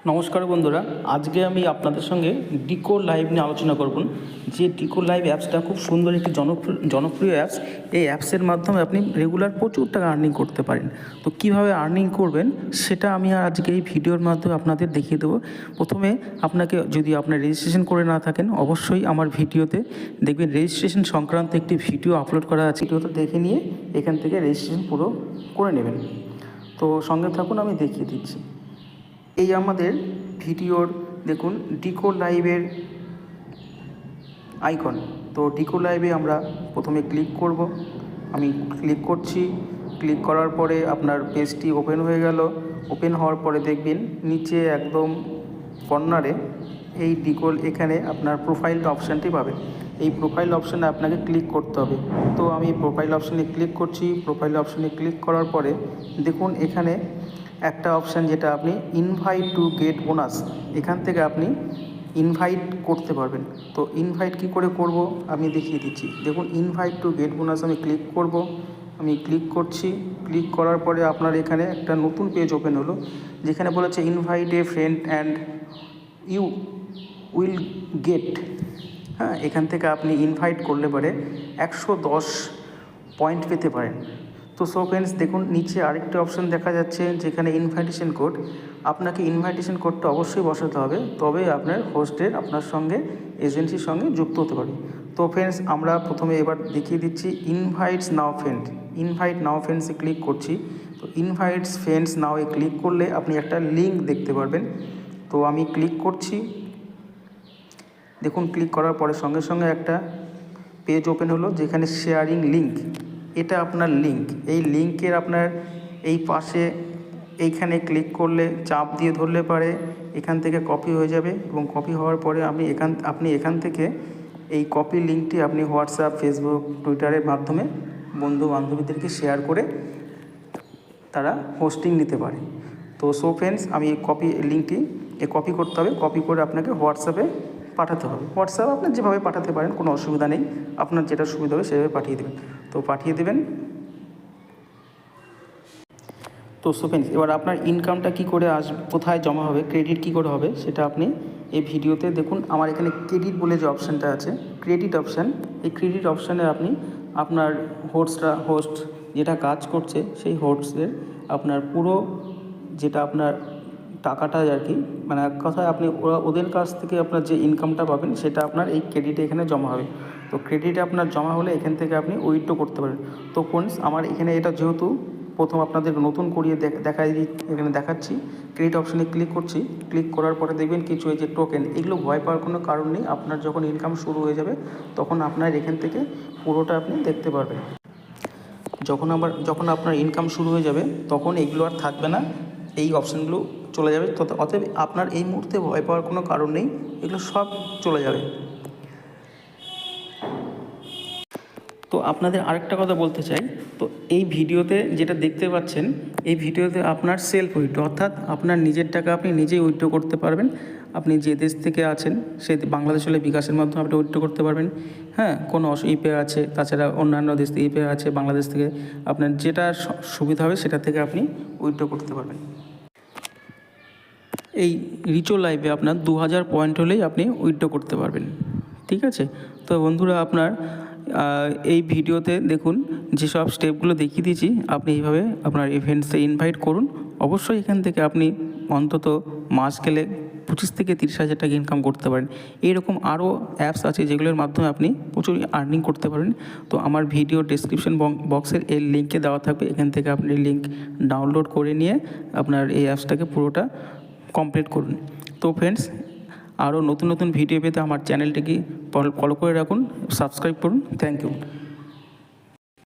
নমস্কার বন্ধুরা, আজকে আমি আপনাদের সঙ্গে ডিকো লাইভ নিয়ে আলোচনা করব। যে ডিকো লাইভ অ্যাপসটা খুব সুন্দর একটি জনপ্রিয় অ্যাপস। এই অ্যাপসের মাধ্যমে আপনি রেগুলার প্রচুর টাকা আর্নিং করতে পারেন। তো কিভাবে আর্নিং করবেন সেটা আমি আজকে এই ভিডিওর মাধ্যমে আপনাদের দেখিয়ে দেবো। প্রথমে আপনাকে, যদি আপনার রেজিস্ট্রেশন করে না থাকেন, অবশ্যই আমার ভিডিওতে দেখবেন রেজিস্ট্রেশন সংক্রান্ত একটি ভিডিও আপলোড করা আছে। ভিডিওটা দেখে নিয়ে এখান থেকে রেজিস্ট্রেশন পুরো করে নেবেন। তো সঙ্গে থাকুন, আমি দেখিয়ে দিচ্ছি। এই আমাদের ভিডিওর দেখুন ডিকো লাইভের আইকন। তো ডিকো লাইভে আমরা প্রথমে ক্লিক করব। আমি ক্লিক করছি। ক্লিক করার পরে আপনার পেজটি ওপেন হয়ে গেল। ওপেন হওয়ার পরে দেখবেন নিচে একদম কর্নারে এই ডিকো, এখানে আপনার প্রোফাইল অপশানটি পাবেন। এই প্রোফাইল অপশানে আপনাকে ক্লিক করতে হবে। তো আমি প্রোফাইল অপশানে ক্লিক করছি। প্রোফাইল অপশানে ক্লিক করার পরে দেখুন এখানে একটা অপশান, যেটা আপনি ইনভাইট টু গেট বোনাস, এখান থেকে আপনি ইনভাইট করতে পারবেন। তো ইনভাইট কি করে করব আমি দেখিয়ে দিচ্ছি। দেখুন ইনভাইট টু গেট বোনাস আমি ক্লিক করব। আমি ক্লিক করছি। ক্লিক করার পরে আপনার এখানে একটা নতুন পেজ ওপেন হলো, যেখানে বলেছে invite a friend and you will get. হ্যাঁ, এখান থেকে আপনি ইনভাইট করলে পরে 110 পয়েন্ট পেতে পারেন। তো সো ফ্রেন্ডস, দেখুন নিচে আরেকটি অপশান দেখা যাচ্ছে, যেখানে ইনভাইটেশন কোড। আপনাকে ইনভাইটেশন কোডটা অবশ্যই বসাতে হবে, তবে আপনার হোস্টের আপনার সঙ্গে, এজেন্সির সঙ্গে যুক্ত হতে পারে। তো ফ্রেন্ডস, আমরা প্রথমে এবার দেখিয়ে দিচ্ছি ইনভাইটস নাও ফ্রেন্ড। ইনভাইট নাও ফ্রেন্ডসে ক্লিক করছি। তো ইনভাইটস ফ্রেন্ডস নাও এ ক্লিক করলে আপনি একটা লিঙ্ক দেখতে পারবেন। তো আমি ক্লিক করছি। দেখুন ক্লিক করার পরে সঙ্গে সঙ্গে একটা পেজ ওপেন হলো, যেখানে শেয়ারিং লিঙ্ক, এটা আপনার লিঙ্ক। এই লিঙ্কের আপনার এই পাশে এইখানে ক্লিক করলে, চাপ দিয়ে ধরলে পারে এখান থেকে কপি হয়ে যাবে, এবং কপি হওয়ার পরে আপনি এখান থেকে এই কপি লিঙ্কটি আপনি হোয়াটসঅ্যাপ, ফেসবুক, টুইটারের মাধ্যমে বন্ধু বান্ধবীদেরকে শেয়ার করে তারা হোস্টিং নিতে পারে। তো সো ফ্রেন্ডস, আমি এই লিঙ্কটি কপি করতে হবে। কপি করে আপনাকে হোয়াটসঅ্যাপে পাঠাতে হবে। হোয়াটসঅ্যাপ আপনার যেভাবে পাঠাতে পারেন, কোনো অসুবিধা নেই। আপনার যেটা সুবিধা হবে সেভাবে পাঠিয়ে দেবেন। তো পাঠিয়ে দেবেন। তো সো ফ্রেন্ডস, এবার আপনার ইনকামটা কী করে কোথায় জমা হবে, ক্রেডিট কী করে হবে, সেটা আপনি এই ভিডিওতে দেখুন। আমার এখানে ক্রেডিট বলে যে অপশানটা আছে, ক্রেডিট অপশান, এই ক্রেডিট অপশানে আপনি আপনার হোস্ট যেটা কাজ করছে, সেই হোস্টের আপনার পুরো যেটা আপনার টাকাটা আর কি, মানে এক কথায় আপনি ওদের কাছ থেকে আপনার যে ইনকামটা পাবেন, সেটা আপনার এই ক্রেডিটে এখানে জমা হবে। তো ক্রেডিটে আপনার জমা হলে এখান থেকে আপনি উইথড্র করতে পারেন। তো ফ্রেন্ডস, আমার এখানে এটা যেহেতু প্রথম আপনাদের নতুন করিয়ে এখানে দেখাচ্ছি, ক্রেডিট অপশানে ক্লিক করছি। ক্লিক করার পরে দেখবেন কিছু এই যে টোকেন, এগুলো ভয় পাওয়ার কোনো কারণ নেই। আপনার যখন ইনকাম শুরু হয়ে যাবে, তখন আপনার এখান থেকে পুরোটা আপনি দেখতে পারবেন। যখন আপনার ইনকাম শুরু হয়ে যাবে, তখন এগুলো আর থাকবে না, এই অপশানগুলো চলে যাবে। অতএব আপনার এই মুহূর্তে ভয় পাওয়ার কোনো কারণ নেই, এগুলো সব চলে যাবে। তো আপনাদের আরেকটা কথা বলতে চাই। তো এই ভিডিওতে যেটা দেখতে পাচ্ছেন, এই ভিডিওতে আপনার সেলফ উইথড্র, অর্থাৎ আপনার নিজের টাকা আপনি নিজেই উইথড্র করতে পারবেন। আপনি যে দেশ থেকে আছেন, সেই বাংলাদেশ হলে বিকাশের মাধ্যমে আপনি উইথড্র করতে পারবেন। হ্যাঁ, কোনো ইপে আছে, তাছাড়া অন্যান্য দেশ থেকে ইপে আছে, বাংলাদেশ থেকে আপনার যেটা সুবিধা হবে সেটা থেকে আপনি উইথড্র করতে পারবেন। এই রিচো লাইভে আপনার 2000 পয়েন্ট হলেই আপনি উইথড্র করতে পারবেন। ঠিক আছে? তো বন্ধুরা, আপনার এই ভিডিওতে দেখুন যেসব স্টেপগুলো দেখিয়ে দিয়েছি, আপনি এইভাবে আপনার ইভেন্টসে ইনভাইট করুন। অবশ্যই এখান থেকে আপনি অন্তত মাস গেলে 25 থেকে 30 হাজার টাকা ইনকাম করতে পারেন। এইরকম আরও অ্যাপস আছে যেগুলোর মাধ্যমে আপনি প্রচুর আর্নিং করতে পারেন। তো আমার ভিডিও ডেসক্রিপশন বক্সের এই লিঙ্কে দেওয়া থাকবে, এখান থেকে আপনি লিঙ্ক ডাউনলোড করে নিয়ে আপনার এই অ্যাপসটাকে পুরোটা কমপ্লিট করুন। তো ফ্রেন্ডস, আরও নতুন নতুন ভিডিও পেতে আমার চ্যানেলটিকে ফলো করে রাখুন, সাবস্ক্রাইব করুন। Thank you.